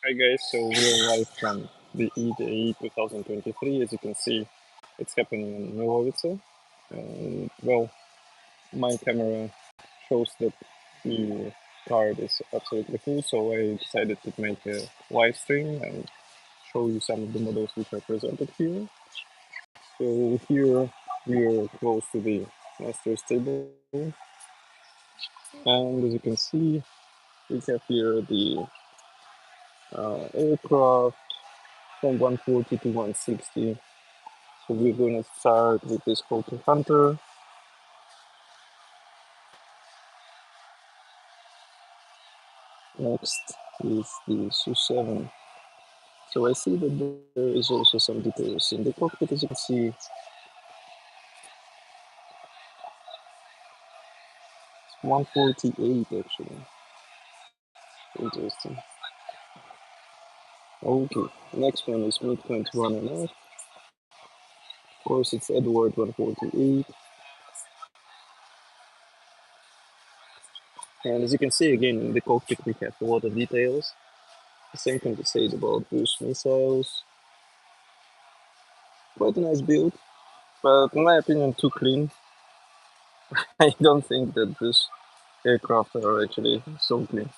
Hi guys, so we're live from the eday 2023. As you can see, it's happening in Milovice. And well, my camera shows that the card is absolutely full, so I decided to make a live stream and show you some of the models which are presented here. So here we are close to the master's table, and as you can see, we have here the aircraft from 140 to 160. So we're going to start with this Hawker Hunter. Next is the Su-7. So I see that there is also some details in the cockpit, as you can see. It's 148 actually. Interesting. Okay, next one is midpoint 1.5. Of course, it's Edward 148. And as you can see again in the cockpit, we have a lot of details. The same can be said about Bruce missiles. Quite a nice build, but in my opinion, too clean. I don't think that this aircraft are actually so clean.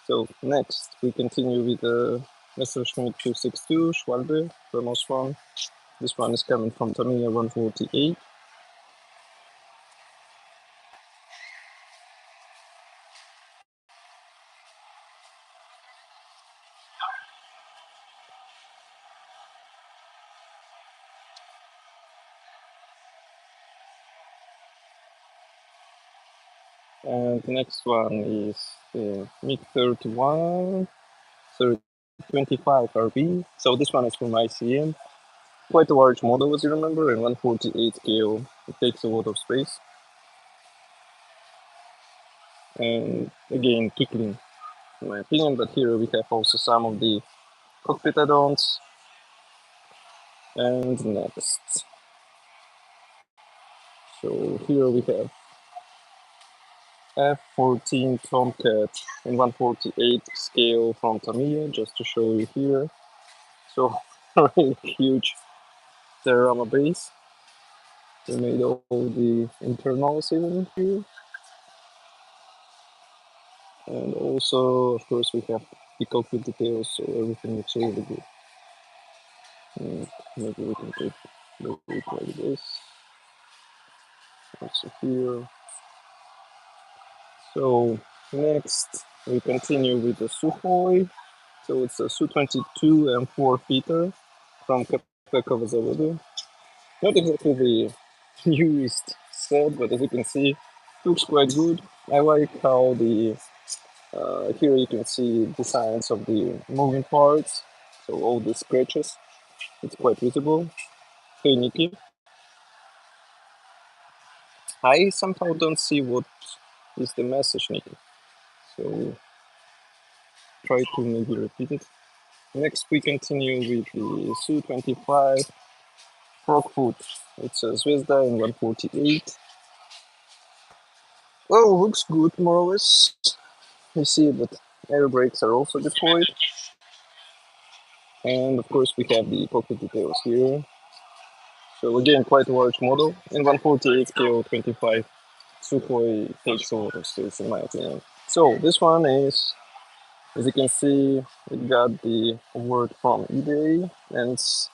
So next, we continue with the Messerschmitt 262 Schwalbe, the most one. This one is coming from Tamiya 148. And the next one is the MiG-31, 25 RB. So this one is from ICM. Quite a large model, as you remember, in 148 scale. It takes a lot of space. And again, too clean, in my opinion. But here we have also some of the cockpit add-ons. And next. So here we have F-14 Tomcat in 148 scale from Tamiya, just to show you here. So really huge diorama base. We made all the internals even here. And also, of course, we have the cockpit details, so everything looks really good. And maybe we can take a look like this. Also here. So next, we continue with the Sukhoi. So it's a Su-22 M4 feeder from Kepeka Zawodu. Not exactly the newest set, but as you can see, looks quite good. I like how the here you can see the signs of the moving parts, so all the scratches. It's quite visible. Hey Nikki, I somehow don't see what is the message, Nikki. So try to maybe repeat it. Next, we continue with the Su-25 Frogfoot. It's a Zvezda in 148. Well, looks good more or less. You see that air brakes are also deployed. And of course we have the cockpit details here. So again, quite a large model. In 148 scale 25, Sukhoi takes a lot of space in my opinion. So this one is, as you can see, it got the award from eday, and it's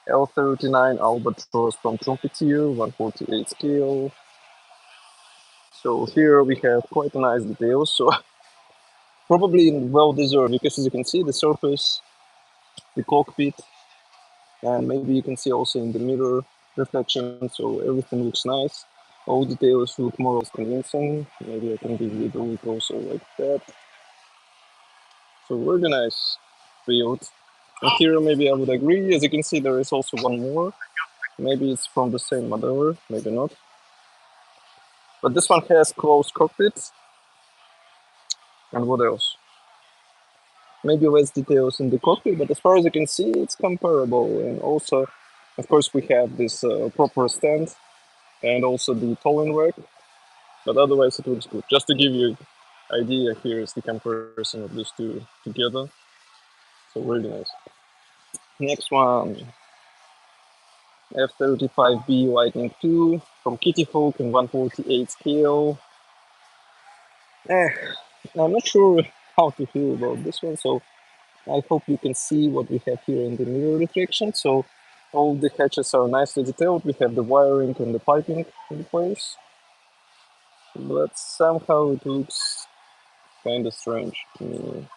L39 Albatross from Trumpeteer, 148 scale. So here we have quite a nice details. So probably well deserved, because as you can see, the surface, the cockpit, and maybe you can see also in the mirror reflection, so everything looks nice. All details look more or less convincing. Maybe I can give you the look also like that. So really nice build. And here maybe I would agree. As you can see, there is also one more. Maybe it's from the same model, maybe not. But this one has closed cockpits. And what else? Maybe less details in the cockpit, but as far as you can see, it's comparable. And also, of course, we have this proper stand and also the towing rack, but otherwise it looks good. Just to give you idea, here is the comparison of these two together. So really nice. Next one, F35B Lightning 2 from Kitty Hawk in 148 scale. Eh, I'm not sure how to feel about this one, so I hope you can see what we have here in the mirror reflection. So all the hatches are nicely detailed. We have the wiring and the piping in place, but somehow it looks kind of strange to me.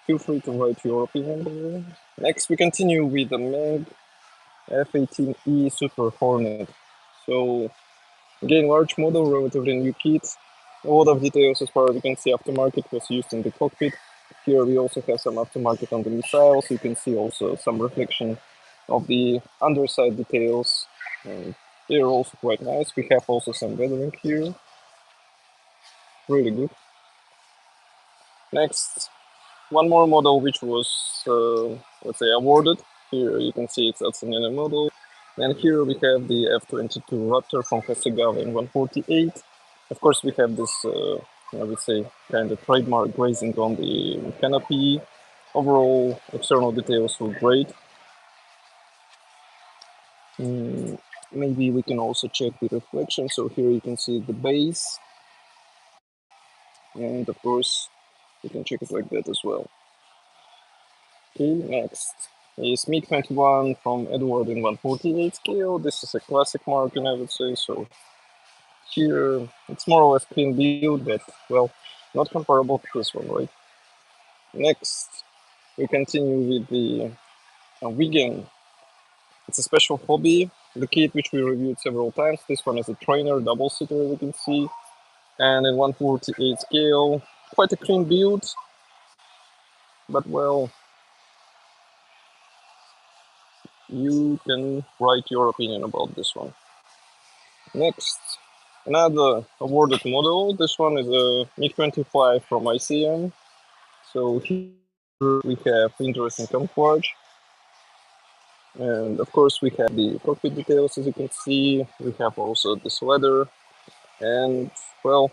Feel free to write your opinion there. Next, we continue with the Meg F18E Super Hornet. So again, large model, relatively new kit. A lot of details as far as you can see aftermarket was used in the cockpit. Here we also have some aftermarket on the missiles. You can see also some reflection of the underside details. And they're also quite nice. We have also some weathering here. Really good. Next, one more model which was, let's say, awarded. Here you can see it's a model. And here we have the F-22 Raptor from Hasegawa in 148. Of course, we have this, I would say, kind of trademark glazing on the canopy. Overall, external details look great. Maybe we can also check the reflection. So here you can see the base. And of course, you can check it like that as well. Okay, next is MiG-21 from Edward in 148 scale. This is a classic marking, I would say. So here it's more or less clean build, but well, not comparable to this one, right? Next, we continue with the Wigan. It's a special hobby, the kit which we reviewed several times. This one is a trainer double-seater, as you can see, and in 148 scale, quite a clean build, but well, you can write your opinion about this one. Next, another awarded model. This one is a MiG-25 from ICM. So here we have interesting camouflage. And of course we have the cockpit details, as you can see. We have also this leather. And well,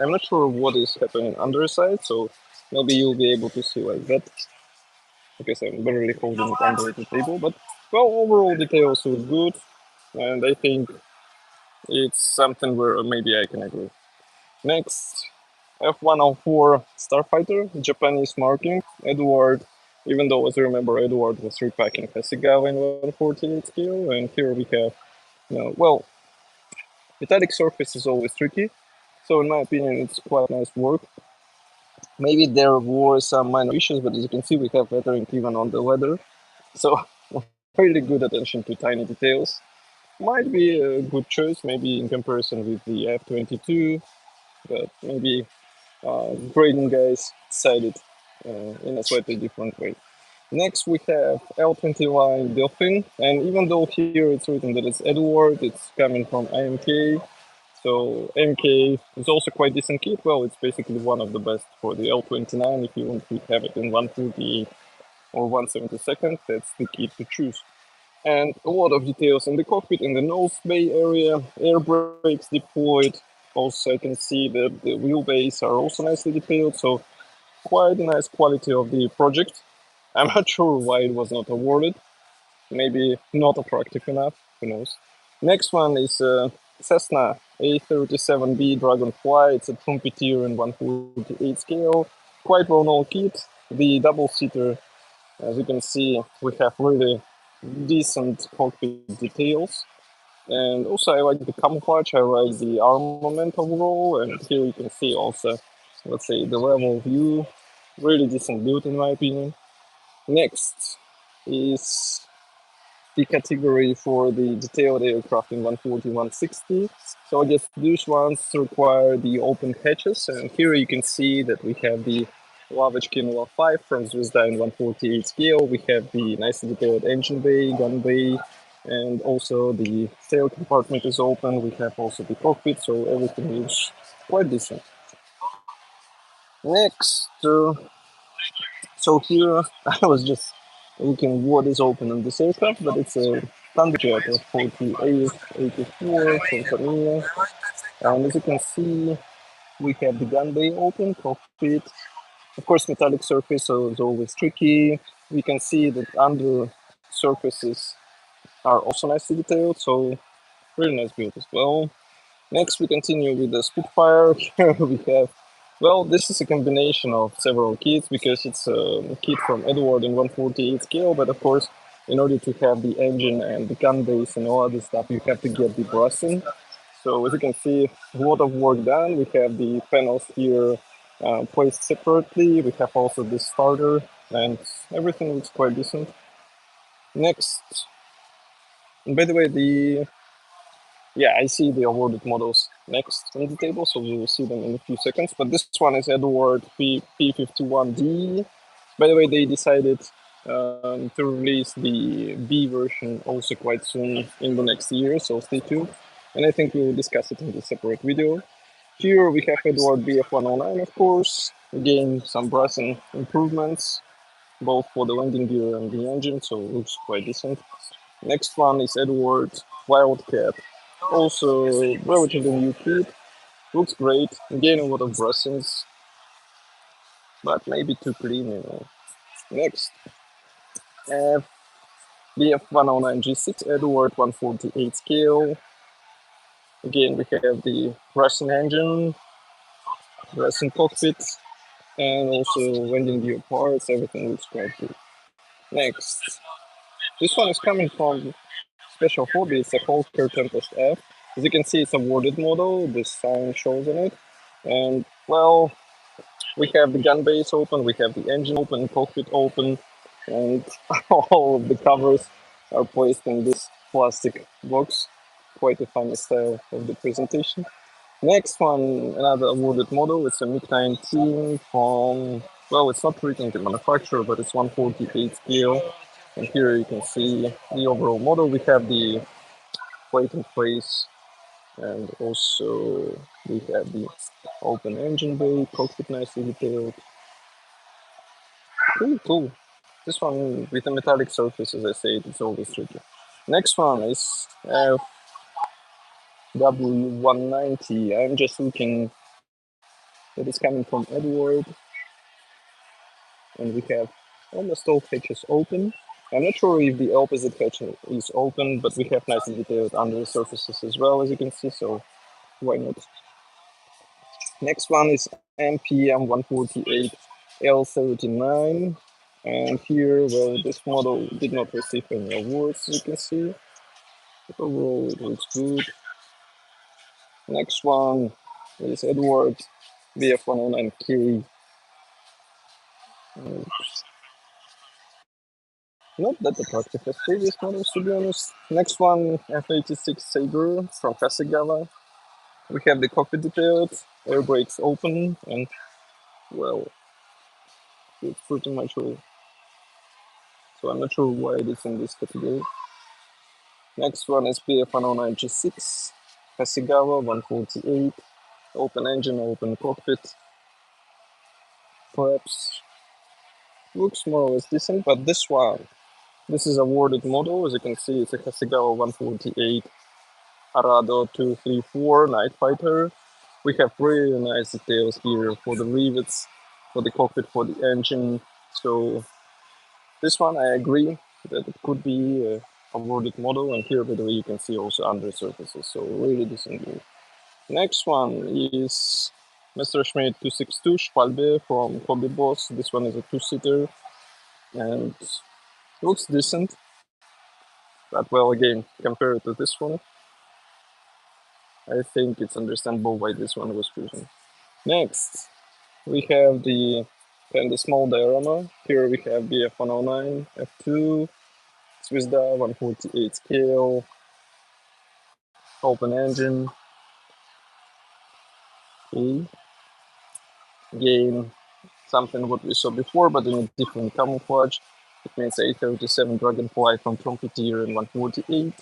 I'm not sure what is happening underside, so maybe you'll be able to see like that. Because I'm barely holding it under the table, but well, overall details look good. And I think it's something where maybe I can agree. Next, F-104 Starfighter, Japanese marking, Edward. Even though, as you remember, Edward was repacking Hasegawa in 148 scale, and here we have, well, metallic surface is always tricky, so in my opinion, it's quite nice work. Maybe there were some minor issues, but as you can see, we have lettering even on the leather, so really good attention to tiny details. Might be a good choice, maybe in comparison with the F-22, but maybe grading guys decided in a slightly different way. Next, we have L21 Delphin, and even though here it's written that it's Edward, it's coming from IMK. So MK is also quite decent kit. Well, it's basically one of the best for the L29 if you want to have it in 138 or 172nd. That's the kit to choose. And a lot of details in the cockpit, in the nose bay area, air brakes deployed. Also, I can see that the wheelbase are also nicely detailed, so quite a nice quality of the project. I'm not sure why it was not awarded. Maybe not attractive enough, who knows. Next one is Cessna A37B Dragonfly. It's a trumpeter in 148 scale. Quite well-known kit. The double-seater, as you can see, we have really decent cockpit details. And also I like the camouflage, I like the armament overall, and here you can see also, let's say, the level view. Really decent build in my opinion. Next is the category for the detailed aircraft in 140, 160. So I guess these ones require the open hatches, and here you can see that we have the Lavachkin La-5 from Zvezda in 148 scale. We have the nicely detailed engine bay, gun bay, and also the tail compartment is open. We have also the cockpit, so everything is quite decent. Next, so here I was just looking what is open in this aircraft, but it's a Thunderjet of 4884 from Tamiya. And as you can see, we have the gun bay open, cockpit. Of course, metallic surface, so it's always tricky. we can see that under surfaces are also nicely detailed, so really nice build as well. Next, we continue with the Spitfire. Here we have, well, this is a combination of several kits because it's a kit from Edward in 148 scale, but of course, in order to have the engine and the gun base and all other stuff, you have to get the brushing. So as you can see, a lot of work done. We have the panels here placed separately. We have also this starter, and everything looks quite decent. Next, and by the way, yeah, I see the awarded models next on the table, so we will see them in a few seconds. But this one is Edward P51D. By the way, they decided to release the B version also quite soon in the next year, so stay tuned. And I think we will discuss it in a separate video. Here we have Edward BF109, of course. Again, some brassing improvements, both for the landing gear and the engine, so it looks quite decent. Next one is Edward Wildcat. Also, relatively new kit. Looks great. Again, a lot of brushings, but maybe too clean, you know. Next, BF109G6 Edward 148 scale. Again, we have the Russian engine, Russian cockpit, and also landing gear parts. Everything looks quite good. Next, this one is coming from Special Hobby. It's a Holker Tempest F. As you can see, it's a worded model. This sign shows in it. And, well, we have the gun base open, we have the engine open, cockpit open, and all of the covers are placed in this plastic box. Quite a funny style of the presentation. Next one, another awarded model. It's a MiG-19 from, well, it's not written the manufacturer, but it's 148 scale. And here you can see the overall model. We have the plate in place, and also we have the open engine bay, cockpit nicely detailed. Cool, cool. This one with the metallic surface, as I said, it's always tricky. Next one is W190. I'm just looking that is coming from Edward, and we have almost all hatches open. I'm not sure if the opposite hatch is open, but we have nicely detailed under surfaces as well, as you can see, so why not? Next one is MPM 148 L39. And here, well, this model did not receive any awards, as you can see. But overall, it looks good. Next one is Edward BF109K. Not that attractive as previous models, to be honest. Next one, F86 Sabre from Hasegawa. We have the cockpit detailed, air brakes open, and, well, it's pretty much all. So I'm not sure why it is in this category. Next one is BF109G6, Hasegawa 148, open engine, open cockpit. Perhaps looks more or less decent, but this is a worded model. As you can see, it's a Hasegawa 148 Arado 234 Night Fighter. We have really nice details here for the rivets, for the cockpit, for the engine. So this one, I agree that it could be a awarded model. And here, by the way, you can see also under surfaces. So really decent build. Next one is Messerschmitt 262 Schwalbe from Hobby Boss. This one is a two-seater and looks decent. But well, again, compared to this one, I think it's understandable why this one was chosen. Next, we have the kind of small diorama. Here we have the F109, F2, Swissda 148 scale, open engine. Okay. Again, something what we saw before, but in a different camouflage. It means A37 Dragonfly from Trumpeter in 148.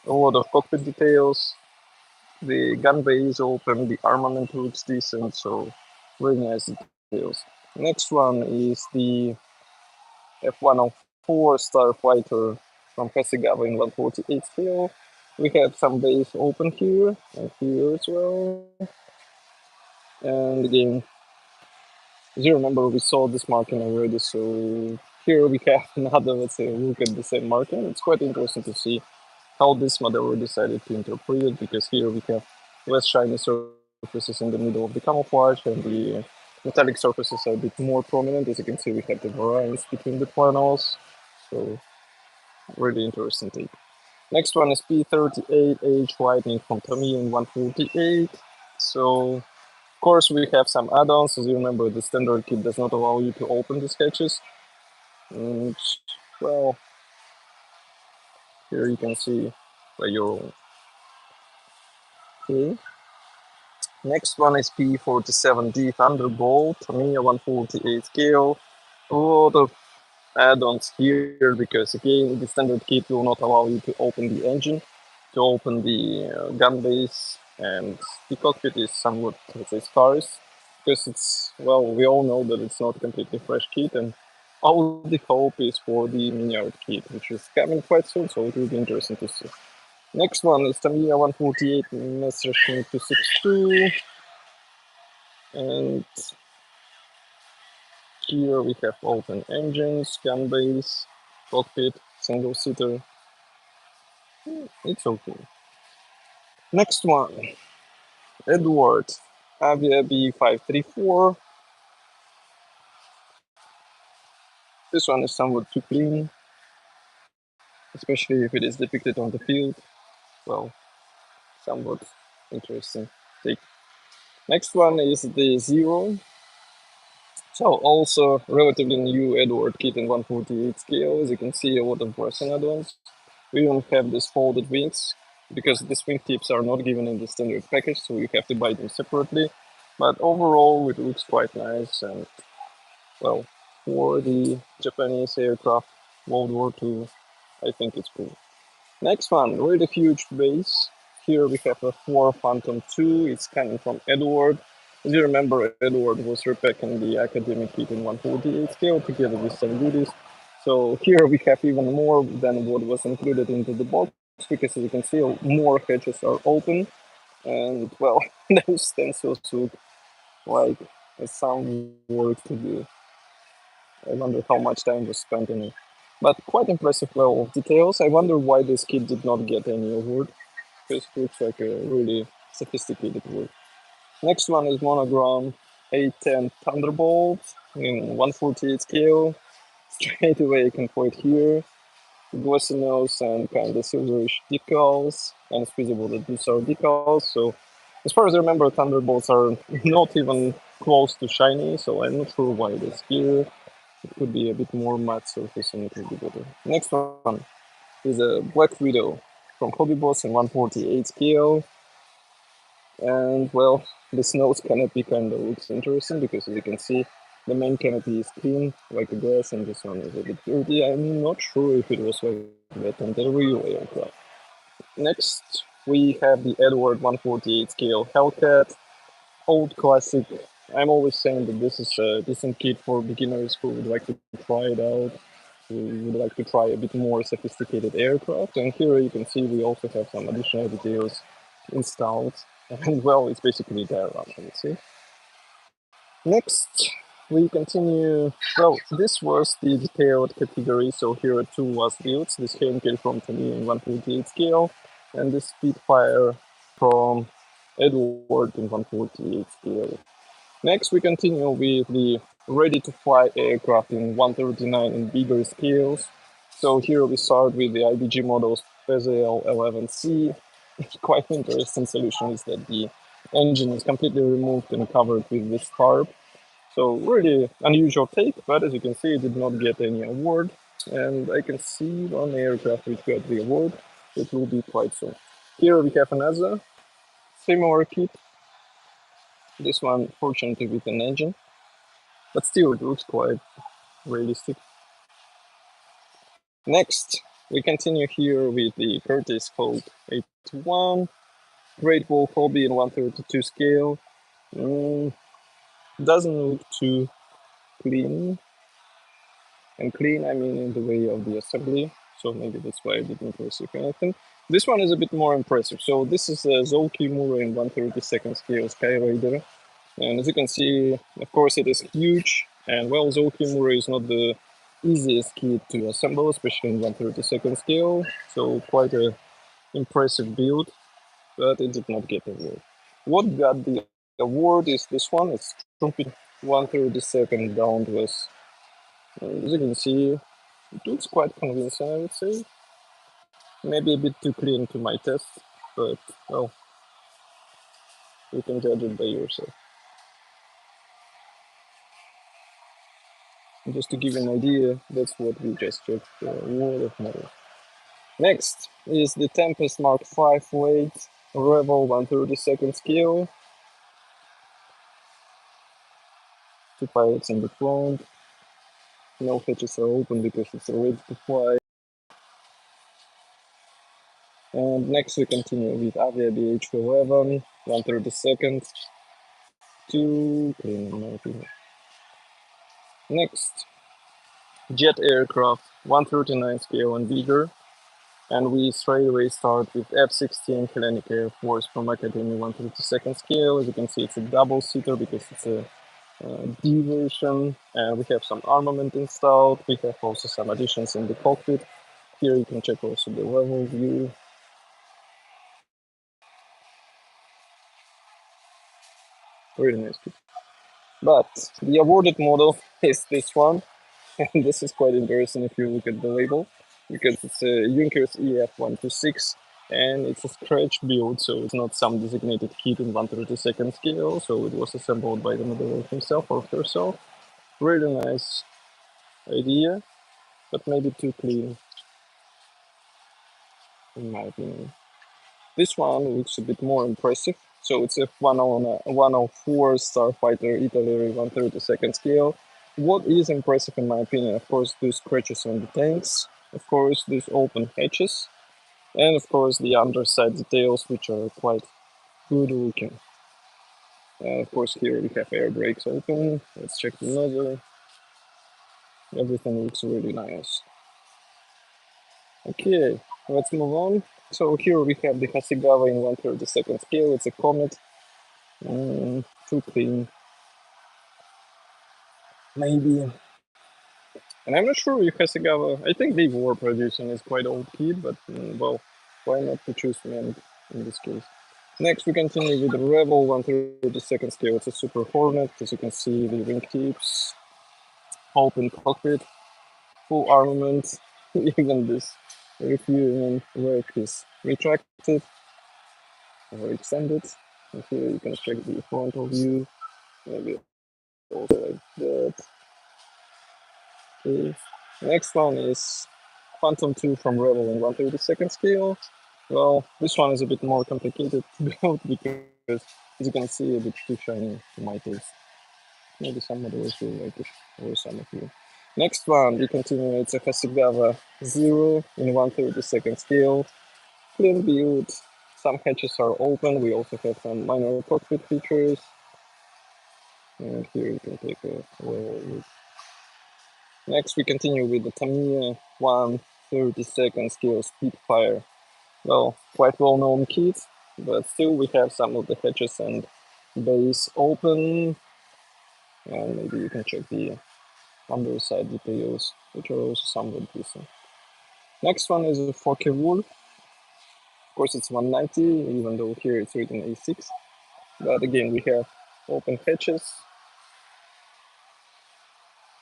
A lot of cockpit details. The gun bay is open, the armament looks decent, so very nice details. Next one is the F104 Starfighter from Hasegawa in 148 scale. We have some bays open here and here as well. And again, As you remember, we saw this marking already, so here we have another, let's say, look at the same marking. It's quite interesting to see how this model decided to interpret it, because here we have less shiny surfaces in the middle of the camouflage, and the metallic surfaces are a bit more prominent. As you can see, we have the variance between the panels, so really interesting take. Next one is P38H Lightning from Tamiya in 148. So, of course, we have some add-ons. As you remember, the standard kit does not allow you to open the sketches. And, well, here you can see by your own. Okay. Next one is P47D Thunderbolt, Tamiya 148 scale. A lot of add-ons here because again the standard kit will not allow you to open the engine, to open the gun base, and the cockpit is somewhat, let's say, sparse because it's, well, we all know that it's not completely fresh kit, and all the hope is for the mini-art kit, which is coming quite soon, so it will be interesting to see. Next one is Tamiya 148 Messerschmitt 262, and here we have open engines, gun base, cockpit, single seater. It's okay. Next one, Edward Avia B534. This one is somewhat too clean, especially if it is depicted on the field. Well, somewhat interesting take. Next one is the Zero. So also relatively new Edward kit in 148 scale. As you can see, a lot of Bresson add-ons. We don't have these folded wings because these wing tips are not given in the standard package, so you have to buy them separately. But overall, it looks quite nice, and well, for the Japanese aircraft World War II, I think it's cool. Next one, really huge base. Here we have a Ford Phantom 2. It's coming from Edward. As you remember, Edward was repacking the academic kit in 148 scale together with some goodies. So here we have even more than what was included into the box, because as you can see, more hatches are open. And well, those stencils look like some work to do. I wonder how much time was spent in it. But quite impressive level of details. I wonder why this kit did not get any award. This looks like a really sophisticated work. Next one is Monogram A10 Thunderbolt in 148 scale. Straight away I can point here. Glossy nose and kind of silverish decals, and it's visible that these are decals. So as far as I remember, Thunderbolts are not even close to shiny, so I'm not sure why it is here. It could be a bit more matte surface and it would be better. Next one is a Black Widow from Hobby Boss in 148 scale. And well, this nose canopy kind of looks interesting because as you can see, the main canopy is clean like a glass, and this one is a bit dirty. I'm not sure if it was like that on the real aircraft. Next, we have the Edward 148 scale Hellcat, old classic. I'm always saying that this is a decent kit for beginners who would like to try it out, who would like to try a bit more sophisticated aircraft. And here you can see we also have some additional details installed. And well, it's basically there, I would say. Next, we continue. Well, this was the detailed category, so here are two last builds. This came from Tamiya in 148 scale, and this Spitfire from Edward in 148 scale. Next, we continue with the ready-to-fly aircraft in 139 and bigger scales. So here we start with the IBG models PZL-11C. Quite interesting solution is that the engine is completely removed and covered with this tarp. So really unusual take, but as you can see, it did not get any award. And I can see one aircraft which got the award. It will be quite soon. Here we have another similar kit. This one, fortunately, with an engine, but still it looks quite realistic. Next, we continue here with the Curtis Colt 81, Great Wall Hobby in 132 scale. Doesn't look too clean. And clean, I mean in the way of the assembly, so maybe that's why I didn't receive anything. This one is a bit more impressive. So this is a Zolki Mura in 132nd scale Skyraider. And as you can see, of course, it is huge. And well, Zokimura is not the easiest kit to assemble, especially in 1/32 scale. So quite a impressive build, but it did not get the award. What got the award is this one. It's Trumpet 1/32 downwards. As you can see, it looks quite convincing, I would say. Maybe a bit too clean to my test, but well, you can judge it by yourself. Just to give you an idea, that's what we just checked the award of model. Next is the Tempest Mark V weight Rebel 1/32 scale. Two pilots in the front. No hatches are open because it's ready to fly. And next we continue with Avia BH11 1/32 to clean in my opinion. Next, Jet Aircraft 139 scale and bigger. And we straight away start with F-16 Hellenic Air Force from Academy 1/32 scale. As you can see, it's a double-seater because it's a D version, and we have some armament installed. We have also some additions in the cockpit. Here you can check also the level view. Really nice. But the awarded model is this one, and this is quite interesting if you look at the label, because it's a Junkers EF-126, and it's a scratch build, so it's not some designated kit in 1/32 scale, so it was assembled by the modeler himself or herself. Really nice idea, but maybe too clean, in my opinion. This one looks a bit more impressive. So it's a 104 Starfighter Italy 1/32 scale. What is impressive in my opinion, of course, those scratches on the tanks, of course, these open hatches, and of course the underside details, which are quite good looking. Of course, here we have air brakes open. Let's check the nozzle. Everything looks really nice. Okay, let's move on. So here we have the Hasegawa in 1/32 scale. It's a Comet. Too clean. Maybe. And I'm not sure if Hasegawa, I think they were producing is quite old kid, but well, why not to choose men in this case? Next, we continue with the Rebel 1/32 scale. It's a Super Hornet. As you can see, the wing tips, open cockpit, full armament. Even this refueling rack is retracted or extended. And here you can check the frontal view. Maybe also like that. Okay. Next one is Phantom 2 from Rebel in 1/32 scale. Well, this one is a bit more complicated to build because, as you can see, a bit too shiny to my taste. Maybe some modelers will like it, or some of you. Next one, we continue. It's a Hasegawa 0 in 1/32 scale. Clean build. Some hatches are open. We also have some minor cockpit features. And here you can take a look. Next, we continue with the Tamiya 1/32 scale Spitfire. Well, quite well-known kit, but still we have some of the hatches and base open. And maybe you can check the underside details, which are also somewhat decent. Next one is a Focke-Wulf. Of course, it's 190, even though here it's written A6. But again, we have open hatches,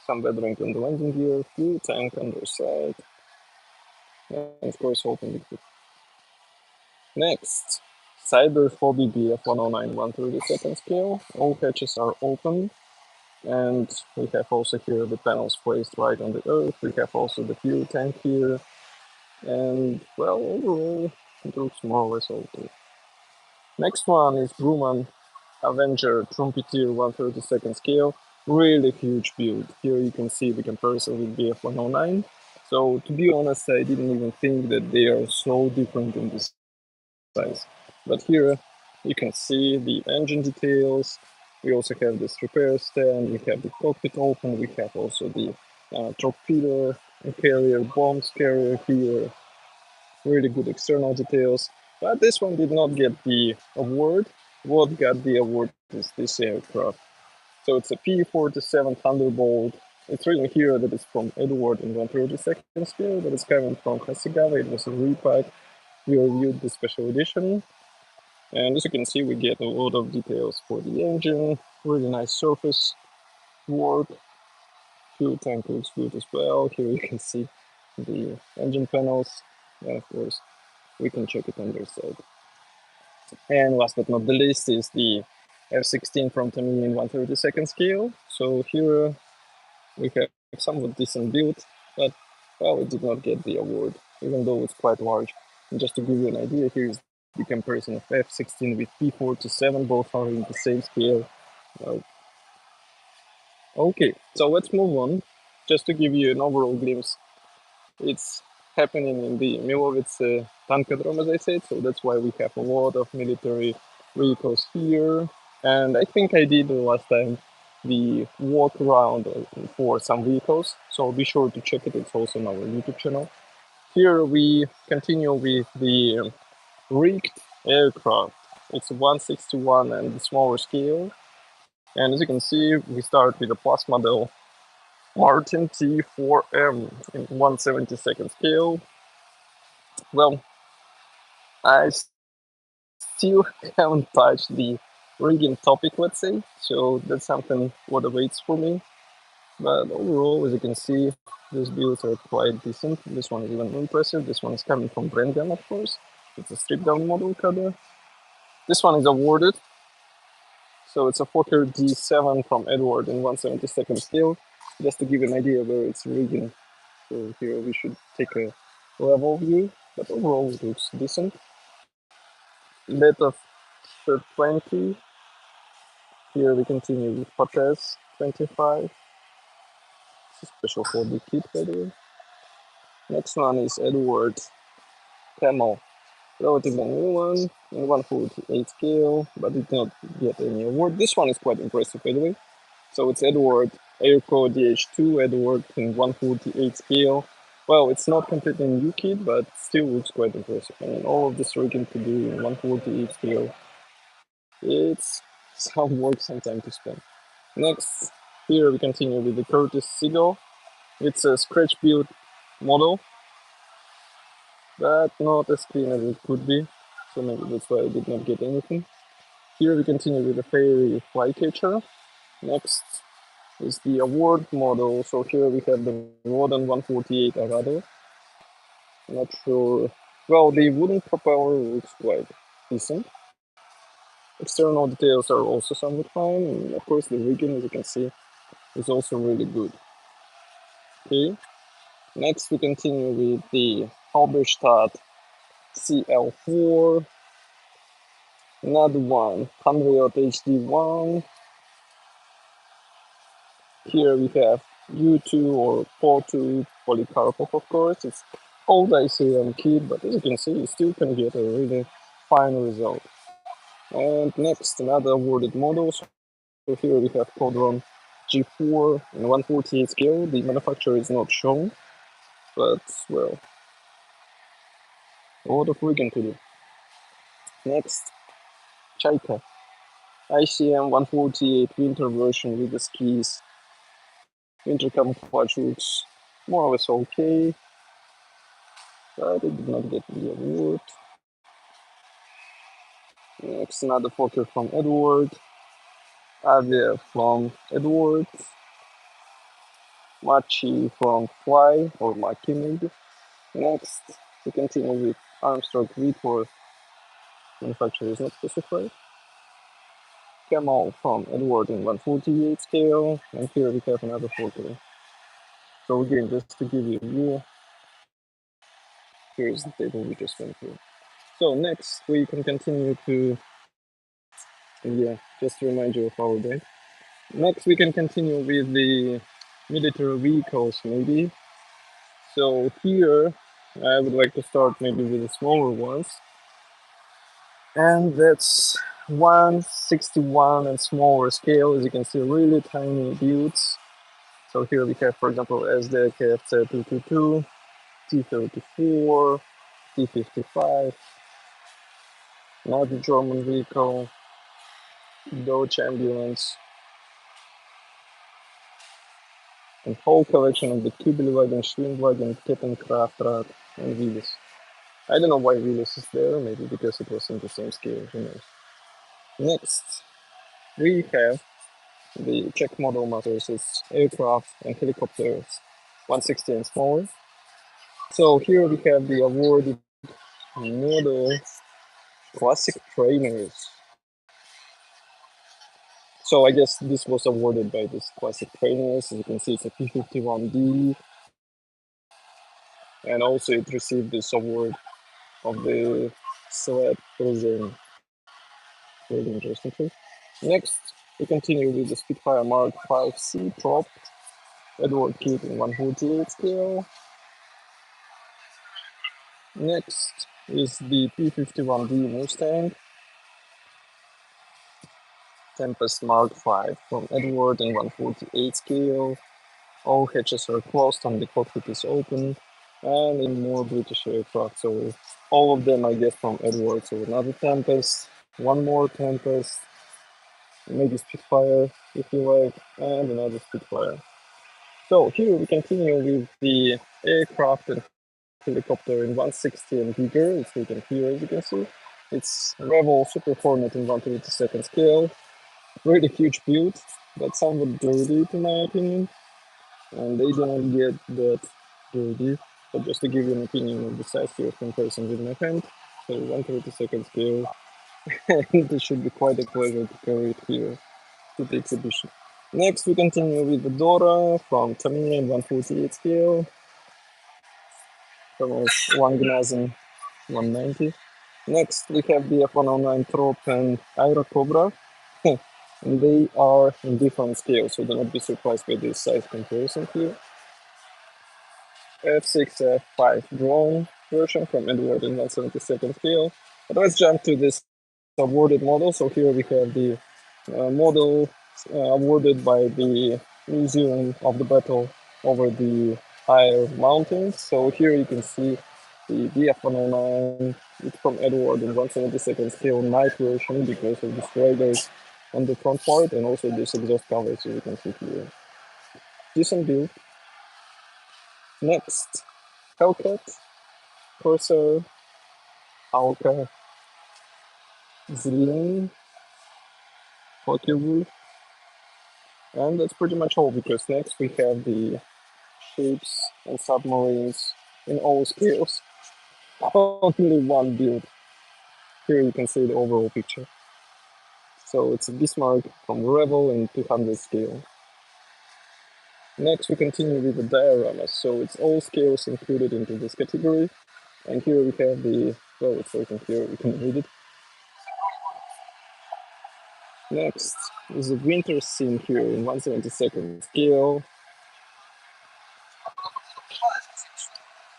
some weathering on the landing gear, fuel tank underside, and of course open liquid. Next, Cyberphobia BF-109 1/32 scale. All hatches are open, and we have also here the panels placed right on the earth. We have also the fuel tank here, and well, overall, it looks more or less okay. Next one is Grumman Avenger Trumpeter 1/32 scale. Really huge build. Here you can see the comparison with BF-109. So to be honest, I didn't even think that they are so different in this size. But here you can see the engine details. We also have this repair stand. We have the cockpit open. We have also the torpedo carrier, bombs carrier here. Really good external details. But this one did not get the award. What got the award is this aircraft. So it's a P-47 Thunderbolt. It's written here that it's from Edward in 1/32 scale, but it's coming from Hasegawa. It was a repack. We reviewed the special edition. And as you can see, we get a lot of details for the engine, really nice surface work. Fuel tank looks good as well. Here you can see the engine panels. And of course, we can check it on their side. And last but not the least is the F-16 from Tamiya in 1/32 scale. So here we have somewhat decent build, but well, it did not get the award, even though it's quite large. And just to give you an idea, here's the comparison of F-16 with P-47, both are in the same scale. Uh, okay, so let's move on. Just to give you an overall glimpse, it's happening in the Milovets Tankadrome, as I said, so that's why we have a lot of military vehicles here. And I think I did last time the walk around for some vehicles, so be sure to check it. It's also on our YouTube channel. Here we continue with the rigged aircraft. It's a 161 and the smaller scale. And as you can see, we start with a plus model Martin T4M in 1/72 scale. Well, I still haven't touched the rigging topic, let's say, so that's something what awaits for me. But overall, as you can see, these builds are quite decent. This one is even more impressive. This one is coming from Brand Gun, of course. It's a stripped down model cover. This one is awarded. So it's a Fokker D7 from Edward in 1/72 scale. Just to give you an idea where it's rigging. So here we should take a level view, but overall it looks decent. Bit of 20. Here we continue with Pates 25. It's special for the kit, by the way. Next one is Edward Camel. Relatively new one in 1/48 scale, but did not get any award. This one is quite impressive, by the way. So it's Edward Airco DH2 Edward in 1/48 scale. Well, it's not completely new kit, but still looks quite impressive. I mean, all of this rigging to do in 1/48 scale. It's some work, some time to spend. Next, here we continue with the Curtis Seagull. It's a scratch build model, but not as clean as it could be, so maybe that's why I did not get anything. Here we continue with the Fairy Flycatcher. Next is the award model, so here we have the Rodin 148 Arado. Not sure. Well, the wooden propeller looks quite decent. External details are also somewhat fine, and of course the rigging, as you can see, is also really good. Okay, next we continue with the Halberstadt CL4, another one, Handriot HD1. Here we have U2 or PO2 Polycarpov, of course. It's old ICM kit, but as you can see, you still can get a really fine result. And next, another awarded model. So here we have Codron G4 in 1/48 scale. The manufacturer is not shown, but well, a lot of rigging to do. Next, Chaika ICM 1/48 winter version with the skis. Winter camouflage looks more or less okay, but it did not get the award. Next, another Fokker from Edward. Avia from Edward. Machi from Fly, or Maki maybe. Next, we continue with Armstrong Whitworth. Manufacturer is not specified. Kemal from Edward in 1/48 scale. And here we have another Fokker. So again, just to give you a view, here's the table we just went through. So next, we can continue to, yeah, just to remind you of our day. Next, we can continue with the military vehicles, maybe. So here, I would like to start maybe with the smaller ones. And that's 1/61 and smaller scale. As you can see, really tiny builds. So here we have, for example, SD KFC222, T34, T55, another German vehicle. Dodge Ambulance, and whole collection of the Kübelwagen, Schwingwagen, Kettenkraftrad, and Willys. I don't know why Willys is there, maybe because it was in the same scale, who knows. Next, we have the Czech model motors, it's aircraft and helicopters, 160 and smaller. So here we have the awarded model classic trainers. So I guess this was awarded by this classic trainers. As you can see, it's a P51D, and also it received this award of the Sled Persian. Really interesting too. Next, we continue with the Spitfire Mark 5C prop, Edward kit in 148 scale. Next is the P51D Mustang, Tempest Mark 5 from Edward in 148 scale. All hatches are closed and the cockpit is open, and in more British aircraft. So all of them, I guess, from Edward. So another Tempest, one more Tempest, maybe Spitfire if you like, and another Spitfire. So here we continue with the aircraft and helicopter in 160 and bigger. It's written here, as you can see. It's Revel Super Hornet in 1/32 scale. Really huge build, but somewhat dirty to my opinion. And they don't get that dirty. But just to give you an opinion of the size here of comparison with my hand, so 1/32 scale, and it should be quite a pleasure to carry it here to the exhibition. Next, we continue with the Dora from Tamiya in 148 scale, from one Gnazen 190. Next, we have the F109 Trop and Aero Cobra. And they are in different scales, so do not be surprised by this size comparison here. F6, F5 drone version from Edward in 1/72 scale. But let's jump to this awarded model. So here we have the model awarded by the Museum of the Battle over the higher mountains. So here you can see the DF109. It's from Edward in 1/72 scale night version because of the sliders on the front part and also this exhaust cover, so you can see here. Decent build. Next, Hellcat, Corsair, Alka, Zillion, Focke-Wulf, and that's pretty much all because next we have the ships and submarines in all scales. Only one build. Here you can see the overall picture. So it's a Bismarck from Revel in 200 scale. Next we continue with the dioramas. So it's all scales included into this category. And here we have the, well, it's written here, you can read it. Next is the winter scene here in 1/72 scale.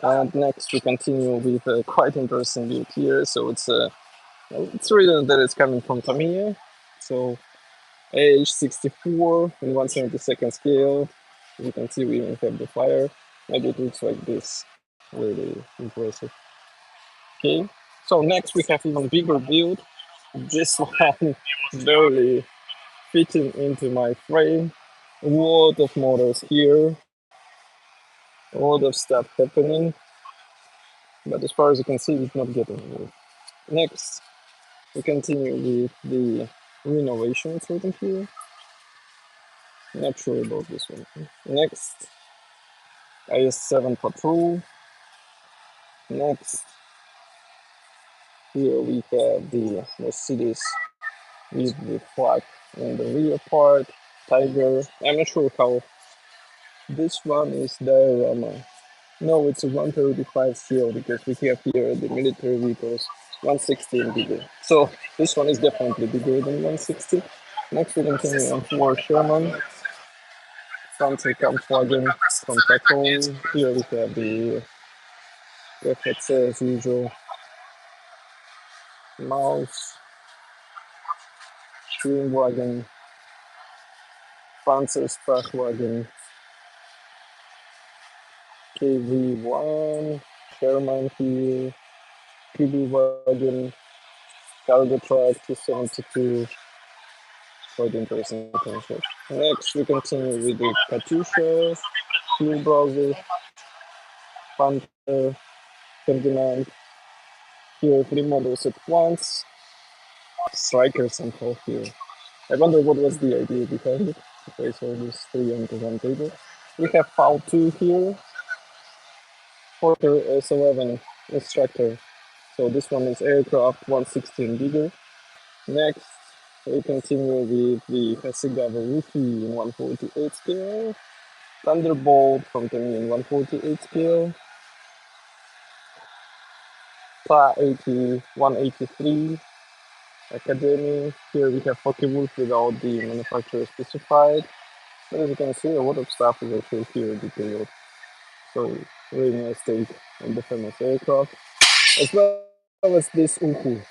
And next we continue with a quite interesting build here. So it's written that it's coming from Tamiya. So AH64 in 1/72 scale. You can see we even have the fire. Maybe it looks like this. Really impressive. Okay. So next we have even bigger build. This one barely fitting into my frame. A lot of motors here. A lot of stuff happening. But as far as you can see, it's not getting anywhere. Next, we continue with the renovation it's written here. Not sure about this one. Next, IS-7 Patrol. Next, here we have the Mercedes with the flag in the rear part. Tiger. I'm not sure how this one is diorama. No, it's a 1/35 scale because we have here the military vehicles 160 and bigger. So this one is definitely bigger than 160. Next we continue on for Sherman. Something Kampfwagen from Tackle. Here we have the FXA as usual. Mouse, Schwingwagen, Panzersprachwagen, KV1, Sherman here, Kübelwagen, Cargo Truck 272, quite interesting concept. Next, we continue with the Katusha, Fuel Browser, Panther, Ferdinand. Here, three models at once. Striker somehow here. I wonder what was the idea behind it. Okay, so these three on the one table. We have FAL 2 here, Porter S11 instructor. So this one is aircraft 160 and bigger. Next, we continue with the Hasegawa Rufi in 148 scale, Thunderbolt from Temi in 148 scale, PA 80 183 Academy. Here we have Focke-Wulf without the manufacturer specified. But as you can see, a lot of stuff is actually here detailed. So very nice take on the famous aircraft, as well as this Uhu.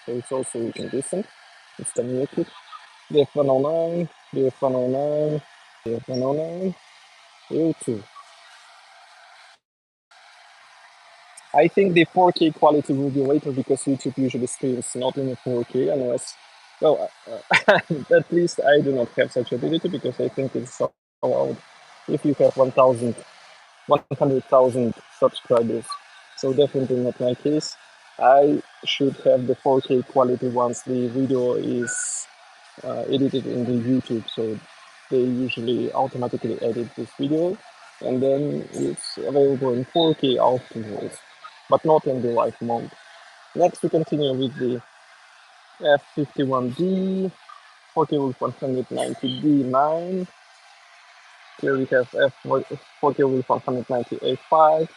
So it's also looking decent. It's the new kit. The F109, the F109, the F109, U2. I think the 4K quality will be later because YouTube usually streams not in 4K unless, well, at least I do not have such ability because I think it's allowed if you have 100,000 subscribers. So definitely not my case. I should have the 4K quality once the video is edited in the YouTube. So they usually automatically edit this video and then it's available in 4K afterwards, but not in the live mode. Next, we continue with the F51D, 4K with 190D9. Here we have F4K with 198.5.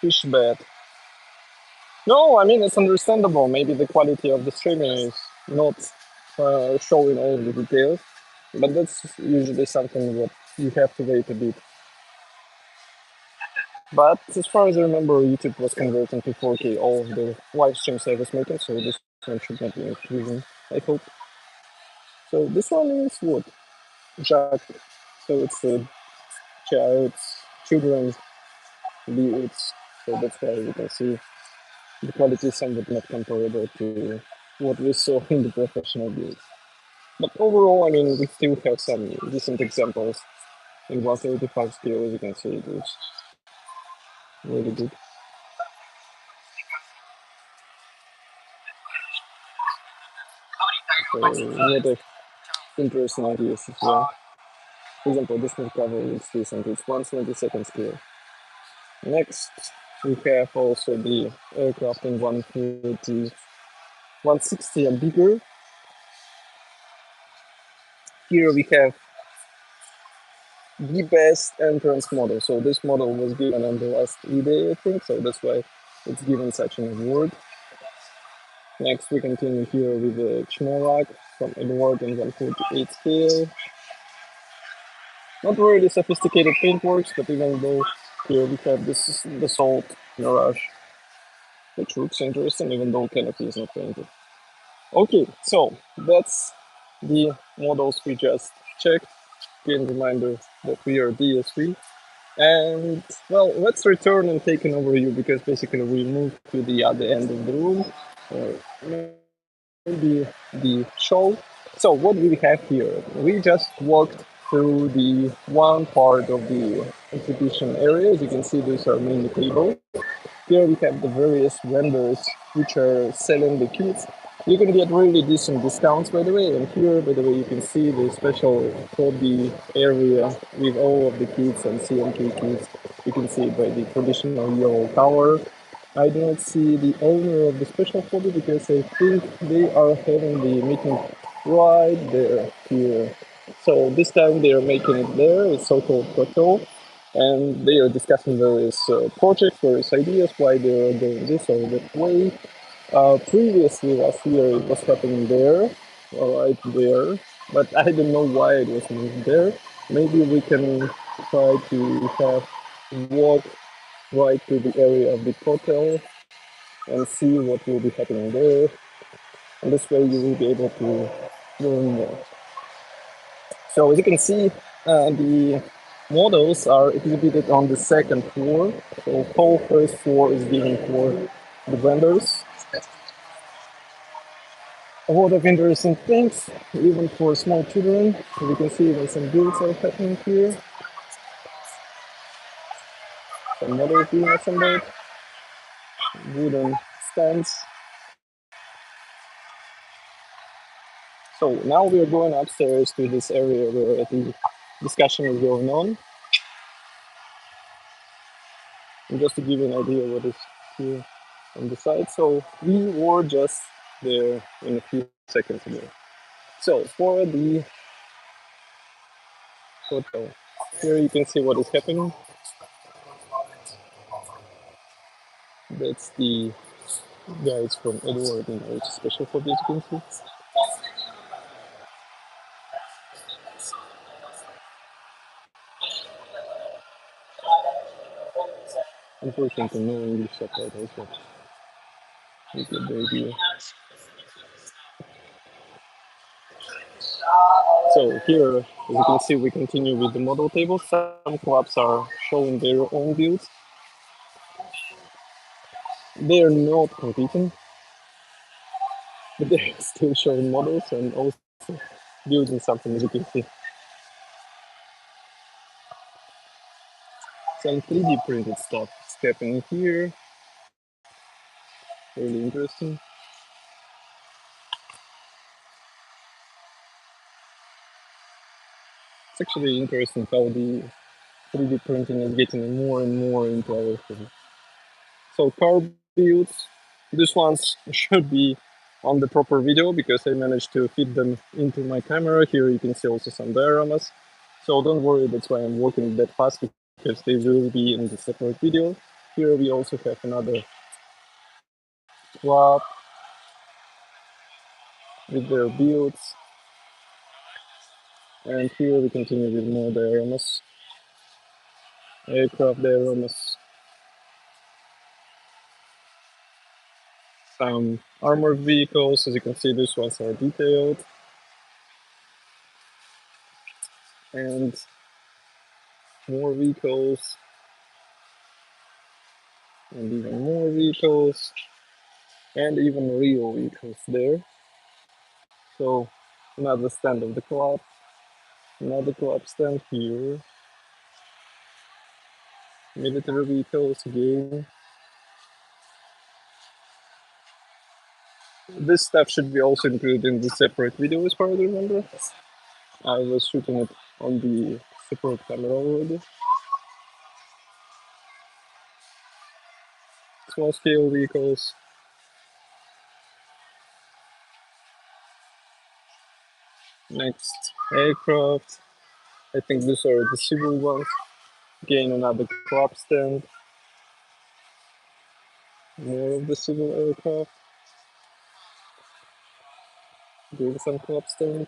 Fishbed. No, I mean, it's understandable. Maybe the quality of the streaming is not showing all the details, but that's usually something that you have to wait a bit. But as far as I remember, YouTube was converting to 4K all of the live stream service making, so this one should not be increasing, I hope. So this one is what? Jack. So it's a child's children's B8s. So that's why we can see the quality is somewhat not comparable to what we saw in the professional builds. But overall, I mean, we still have some decent examples in 175 scale, as you can see, it is really good. So, what interesting ideas as well. For example, this new cover is decent, it's 1/22 scale. Next, we have also the aircraft in 130, 160 and bigger. Here we have the best entrance model. So this model was given on the last eday, I think, so that's why it's given such an award. Next, we continue here with the Chmorak from Edward in 148 scale. Not really sophisticated paintworks, but even though here we have this basalt mirage, which looks interesting, even though canopy is not painted. Okay, so that's the models we just checked. Again, reminder that we are DSV. And well, let's return and take an overview because basically we moved to the other end of the room, or maybe the show. So what do we have here? We just walked through the one part of the exhibition area. As you can see, these are mainly tables. Here we have the various vendors which are selling the kits. You can get really decent discounts, by the way. And here, by the way, you can see the special hobby area with all of the kits and CMK kits. You can see it by the traditional yellow tower. I do not see the owner of the special hobby because I think they are having the meeting right there here. So this time they are making it there. It's so-called plateau, and they are discussing various projects, various ideas, why they are doing this or that way. Previously, last year, it was happening there, right there, but I don't know why it was moved there. Maybe we can try to have walk right to the area of the hotel and see what will be happening there. And this way you will be able to learn more. So as you can see, the models are exhibited on the second floor. So whole first floor is given for the vendors. a lot of interesting things, even for small children. We can see even some builds are happening here. Some models being assembled, wooden stands. So now we are going upstairs to this area where the discussion is going on. And just to give you an idea what is here on the side. So we were just there in a few seconds ago. So for the hotel, here you can see what is happening. That's the guys from Edward and H Special Hobbies, you can see. Unfortunately, no English subtitles, but you get the idea. So here, as you can see, we continue with the model table. Some clubs are showing their own builds. They are not competing, but they're still showing models and also building something, as you can see. Some 3D printed stuff is happening here. Really interesting. It's actually interesting how the 3D printing is getting more and more into our field. So car builds, these ones should be on the proper video because I managed to fit them into my camera. Here you can see also some dioramas. So don't worry, that's why I'm working that fast because they will be in the separate video. Here we also have another club with their builds. And here we continue with more dioramas, aircraft dioramas, some armored vehicles. As you can see, these ones are detailed. And more vehicles, and even more vehicles, and even real vehicles there. So another stand of the club, another club stand here, military vehicles again. This stuff should be also included in the separate video as far as I remember. I was shooting it on the separate camera already. Small scale vehicles. Next, aircraft. I think these are the civil ones. Again, another club stand. More of the civil aircraft. Doing some club stand.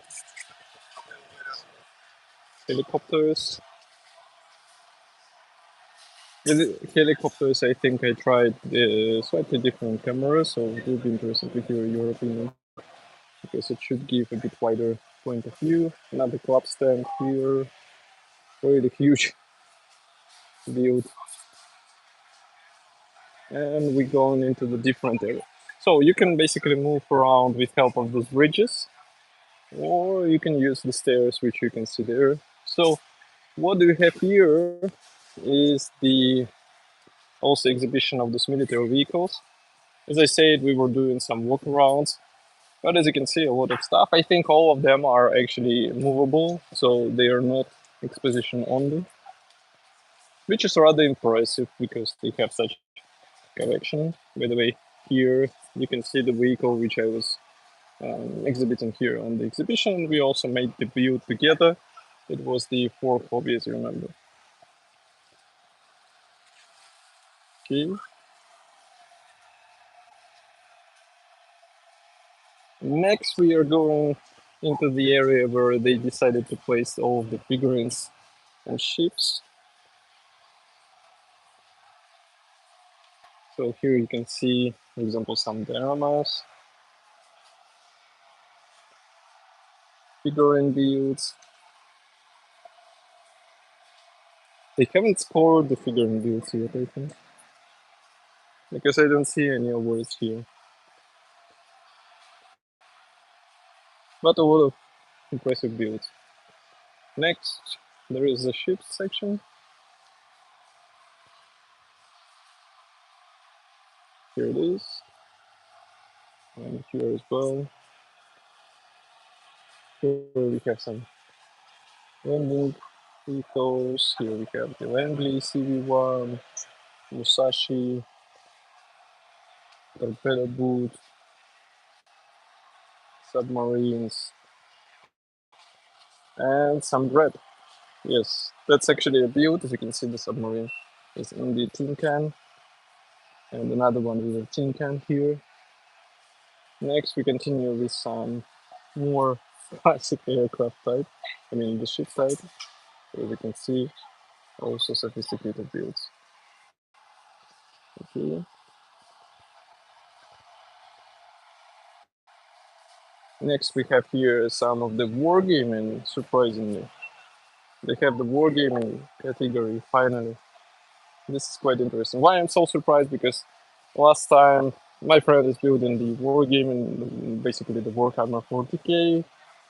Helicopters. With helicopters, I think I tried slightly different cameras, so it will be interesting to hear your opinion because it should give a bit wider point of view. Another club stand here, really huge build, and we're going into the different area. So you can basically move around with help of those bridges, or you can use the stairs, which you can see there. So what we have here is the also exhibition of those military vehicles. As I said, we were doing some walkarounds, but as you can see, a lot of stuff. I think all of them are actually movable, so they are not exposition only, which is rather impressive because they have such collection. By the way, here you can see the vehicle which I was exhibiting here on the exhibition. We also made the build together. It was the Ford Hobby, as you remember. Okay. Next, we are going into the area where they decided to place all of the figurines and ships. So here you can see, for example, some dioramas, figurine builds. They haven't scored the figurine builds yet, I think, because I don't see any awards here. but a lot of impressive builds. Next, there is the ships section. Here it is, and here as well. Here we have some landing vehicles. Here we have the Langley CV1, Musashi, torpedo boot, submarines, and some bread. Yes, that's actually a build. As you can see, the submarine is in the tin can, and another one with a tin can here. Next, we continue with some more classic aircraft type. I mean, the ship type. As you can see, also sophisticated builds. Okay. Next, we have here some of the wargaming. Surprisingly, they have the wargaming category finally. This is quite interesting. Why I'm so surprised? Because last time my friend is building the wargaming, basically the Warhammer 40k,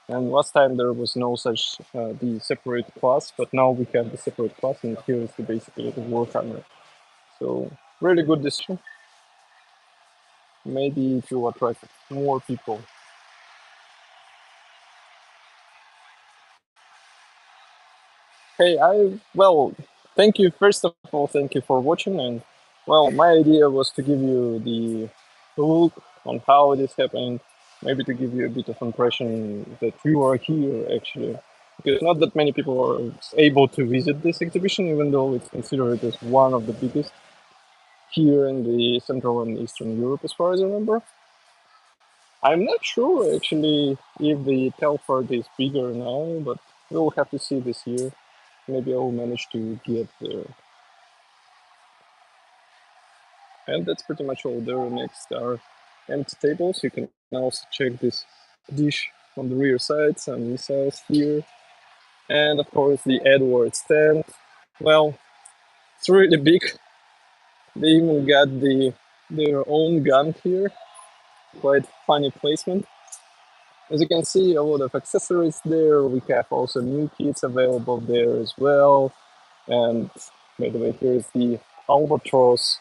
and last time there was no such the separate class, but now we have the separate class, and here is basically the Warhammer. So really good decision. Maybe it will attract more people. Hey, thank you. First of all, thank you for watching. And well, my idea was to give you the look on how it is happening, maybe to give you a bit of impression that you are here actually. Because not that many people are able to visit this exhibition, even though it's considered as one of the biggest here in the Central and Eastern Europe, as far as I remember. I'm not sure actually if the Telford is bigger now, but we'll have to see this year. Maybe I'll manage to get there. And that's pretty much all. There next are empty tables. You can also check this dish on the rear side, some missiles here. And of course the Edward stand. Well, it's really big. They even got their own gun here. Quite funny placement. As you can see, a lot of accessories there. We have also new kits available there as well. And by the way, here's the Albatross,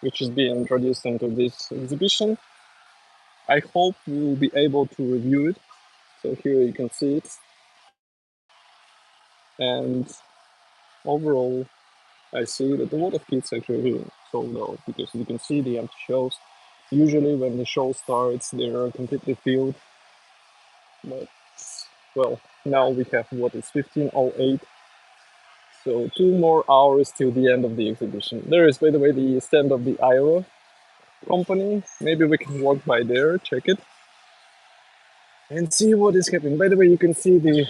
which is being introduced into this exhibition. I hope we will be able to review it. So here you can see it. And overall, I see that a lot of kits actually sold out because you can see the empty shelves. Usually when the show starts, they are completely filled. But well, now we have what is 15:08. So 2 more hours till the end of the exhibition. There is, by the way, the stand of the Iowa company. Maybe we can walk by there, check it, and see what is happening. By the way, you can see the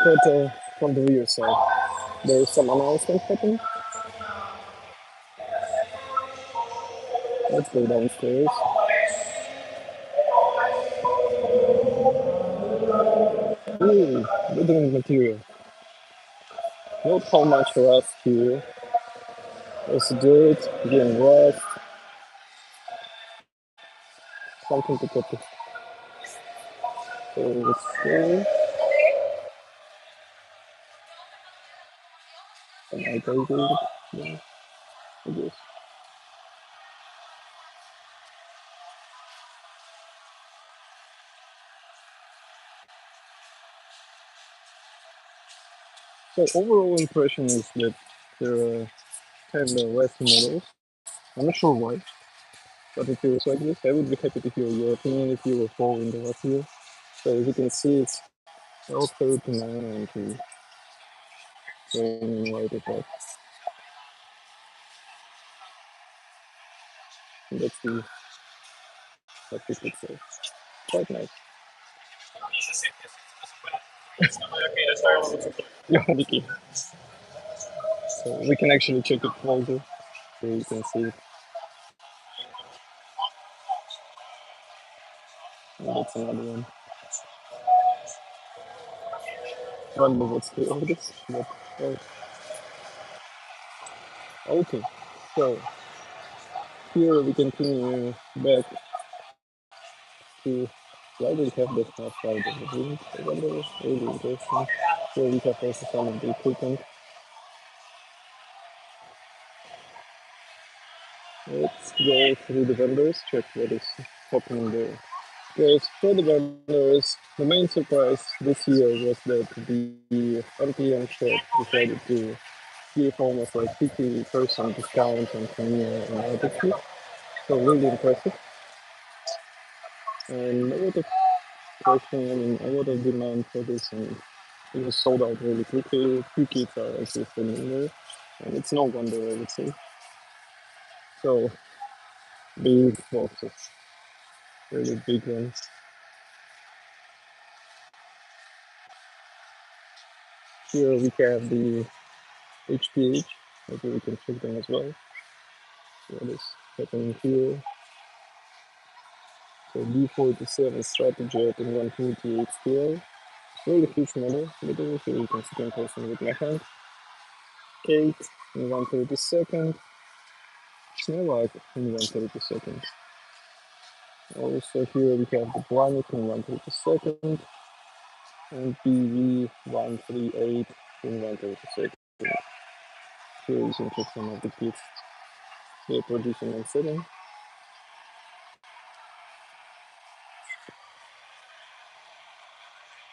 photo from the rear side. There is some announcement happening. Let's go downstairs. Ooh, withering material. Not how much rust here. There's dirt, getting rust, something to put. So let's see. Some iterating. Yeah, I guess. So overall impression is that there are kind of less models. I'm not sure why, but it feels like this. I would be happy to hear your opinion if you were following the last year. So as you can see, it's L39 and the training right at that. That's the what we could say. Quite nice. Yeah, Vicky. So we can actually check it closer so you can see it. And that's another one. I don't know what's the of this, but okay. So here we continue back to Why do we have this half cloud of the wind? I wonder. Really interesting. Here we have also some of the equipment. Let's go through the vendors, check what is happening there. Because for the vendors, the main surprise this year was that the NPM shop decided to give almost like 50% discount on Premiere and Latitude. So really impressive. And a lot of question, I mean, a lot of demand for this, and it was sold out really quickly. Few kits are actually still in there, and it's no wonder, I would say. So big boxes, really big ones. Here we have the HPH. Maybe we can check them as well. What is happening here? So B47 strategy at in 128 scale. Really huge model. Literally, here you can see in person with my hand. Kate in 132nd. Snowlight in 132nd. Also here we have the Planet in 132nd and PV138 in 132nd. Here you can check some of the kits they're producing and selling.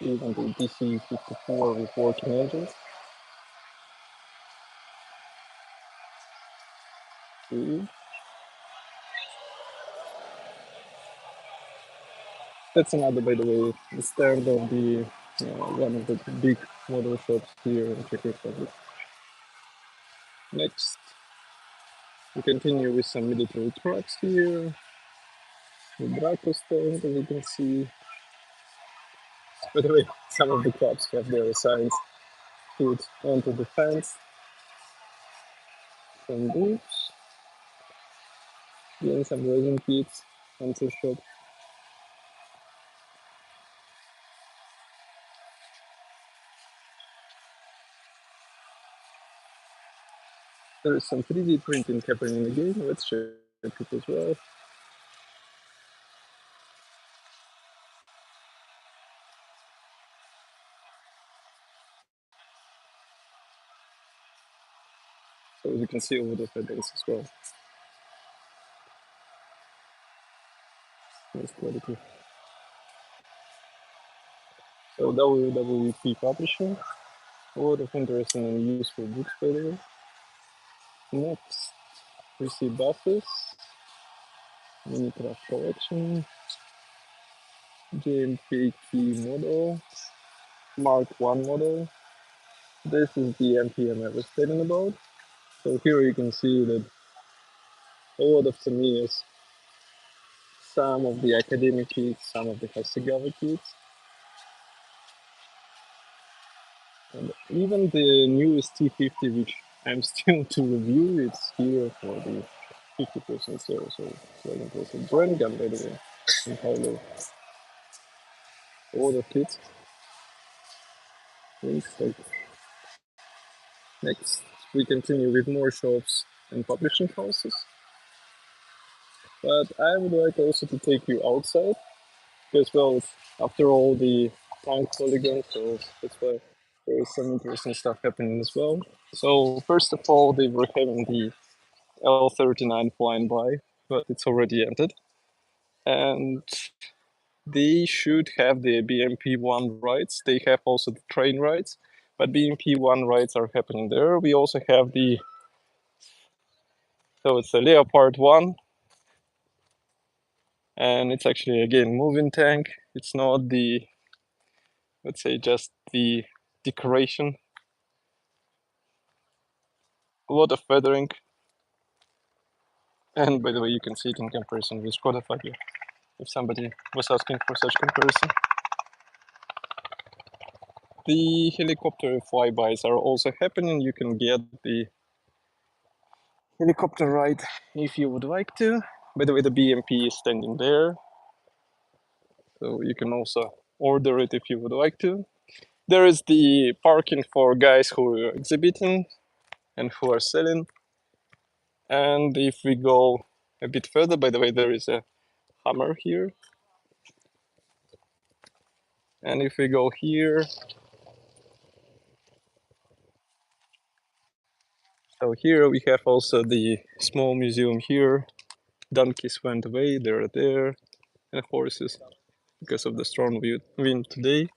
Even the DC54 with working engines. See? That's another, by the way, the stand of the one of the big model shops here in Czech Republic. Next, we continue with some military trucks here. The Draco stand, as you can see. By the way, some of the clubs have their signs put onto the fence. Some boots, then some resin kits, onto shop. There is some 3D printing happening again. Let's check it as well. So as you can see over the headings as well. Nice quality. So WWP Publishing, a lot of interesting and useful books by the way. Next, we see buses, Minecraft collection, JMKT model, Mark 1 model. This is the NPM I was telling about. So here you can see that a lot of Tamiya's, some of the academic kits, some of the Hasegawa kits, and even the newest T50, which I'm still to review, it's here for the 50% sale, so it's very impressive. Brand gun, by the way, in Paulo. A lot of kits. Next, we continue with more shops and publishing houses. But I would like also to take you outside, because, well, it's after all the tank polygon, so that's why there is some interesting stuff happening as well. So first of all, they were having the L39 flying by, but it's already ended. And they should have the BMP1 rides. They have also the train rides, but BMP1 rides are happening there. We also have the, so it's a Leopard 1, and it's actually, again, moving tank. It's not the, let's say, just the decoration. A lot of feathering. And by the way, you can see it in comparison with Skoda Fabia, if somebody was asking for such comparison. The helicopter flybys are also happening. You can get the helicopter ride if you would like to. By the way, the BMP is standing there, so you can also order it if you would like to. There is the parking for guys who are exhibiting and who are selling. And if we go a bit further, by the way, there is a hammer here. And if we go here, so here we have also the small museum here. Donkeys went away, they're there, and horses because of the strong wind today.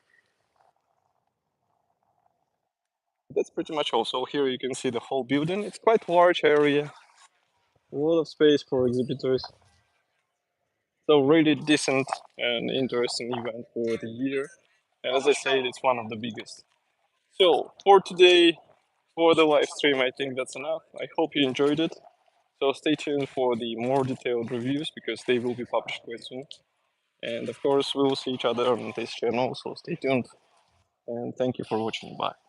That's pretty much all. So here you can see the whole building. It's quite large area, a lot of space for exhibitors. So really decent and interesting event for the year. And as I said, it's one of the biggest. So for today, for the live stream, I think that's enough. I hope you enjoyed it. So stay tuned for the more detailed reviews because they will be published quite soon. And of course, we will see each other on this channel. So stay tuned and thank you for watching. Bye.